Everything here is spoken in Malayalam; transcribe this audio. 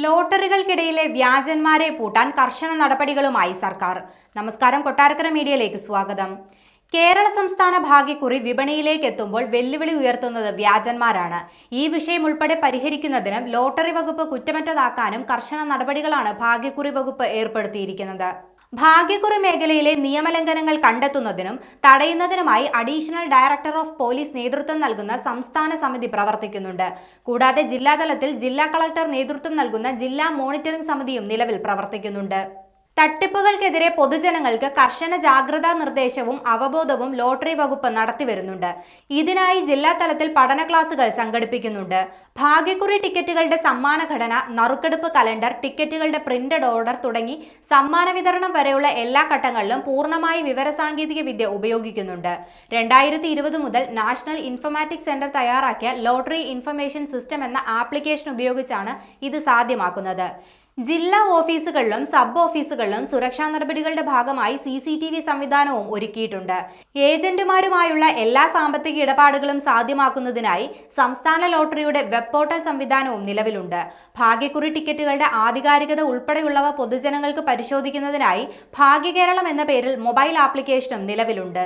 ലോട്ടറികൾക്കിടയിലെ വ്യാജന്മാരെ പൂട്ടാൻ കർശന നടപടികളുമായി സർക്കാർ. നമസ്കാരം, കൊട്ടാരക്കര മീഡിയയിലേക്ക് സ്വാഗതം. കേരള സംസ്ഥാന ഭാഗ്യക്കുറി വിപണിയിലേക്ക് എത്തുമ്പോൾ വെല്ലുവിളി ഉയർത്തുന്നത് വ്യാജന്മാരാണ്. ഈ വിഷയം ഉൾപ്പെടെ പരിഹരിക്കുന്നതിനും ലോട്ടറി വകുപ്പ് കുറ്റമറ്റതാക്കാനും കർശന നടപടികളാണ് ഭാഗ്യക്കുറി വകുപ്പ് ഏർപ്പെടുത്തിയിരിക്കുന്നത്. ഭാഗ്യക്കുറി മേഖലയിലെ നിയമലംഘനങ്ങൾ കണ്ടെത്തുന്നതിനും തടയുന്നതിനുമായി അഡീഷണൽ ഡയറക്ടർ ഓഫ് പോലീസ് നേതൃത്വം നൽകുന്ന സംസ്ഥാന സമിതി പ്രവർത്തിക്കുന്നുണ്ട്. കൂടാതെ ജില്ലാതലത്തിൽ ജില്ലാ കളക്ടർ നേതൃത്വം നൽകുന്ന ജില്ലാ മോണിറ്ററിംഗ് സമിതിയും നിലവിൽ പ്രവർത്തിക്കുന്നുണ്ട്. തട്ടിപ്പുകൾക്കെതിരെ പൊതുജനങ്ങൾക്ക് കർശന ജാഗ്രതാ നിർദ്ദേശവും അവബോധവും ലോട്ടറി വകുപ്പ് നടത്തിവരുന്നുണ്ട്. ഇതിനായി ജില്ലാ തലത്തിൽ പഠന ക്ലാസുകൾ സംഘടിപ്പിക്കുന്നുണ്ട്. ഭാഗ്യക്കുറി ടിക്കറ്റുകളുടെ സമ്മാന ഘടന, നറുക്കെടുപ്പ് കലണ്ടർ, ടിക്കറ്റുകളുടെ പ്രിന്റഡ് ഓർഡർ തുടങ്ങി സമ്മാന വിതരണം വരെയുള്ള എല്ലാ ഘട്ടങ്ങളിലും പൂർണ്ണമായി വിവരസാങ്കേതിക വിദ്യ ഉപയോഗിക്കുന്നുണ്ട്. 2020 മുതൽ നാഷണൽ ഇൻഫർമാറ്റിക്സ് സെന്റർ തയ്യാറാക്കിയ ലോട്ടറി ഇൻഫർമേഷൻ സിസ്റ്റം എന്ന ആപ്ലിക്കേഷൻ ഉപയോഗിച്ചാണ് ഇത് സാധ്യമാക്കുന്നത്. ജില്ലാ ഓഫീസുകളിലും സബ് ഓഫീസുകളിലും സുരക്ഷാ നടപടികളുടെ ഭാഗമായി CCTV സംവിധാനവും ഒരുക്കിയിട്ടുണ്ട്. ഏജന്റുമാരുമായുള്ള എല്ലാ സാമ്പത്തിക ഇടപാടുകളും സാധ്യമാക്കുന്നതിനായി സംസ്ഥാന ലോട്ടറിയുടെ വെബ് പോർട്ടൽ സംവിധാനവും നിലവിലുണ്ട്. ഭാഗ്യക്കുറി ടിക്കറ്റുകളുടെ ആധികാരികത ഉൾപ്പെടെയുള്ളവ പൊതുജനങ്ങൾക്ക് പരിശോധിക്കുന്നതിനായി ഭാഗ്യകേരളം എന്ന പേരിൽ മൊബൈൽ ആപ്ലിക്കേഷനും നിലവിലുണ്ട്.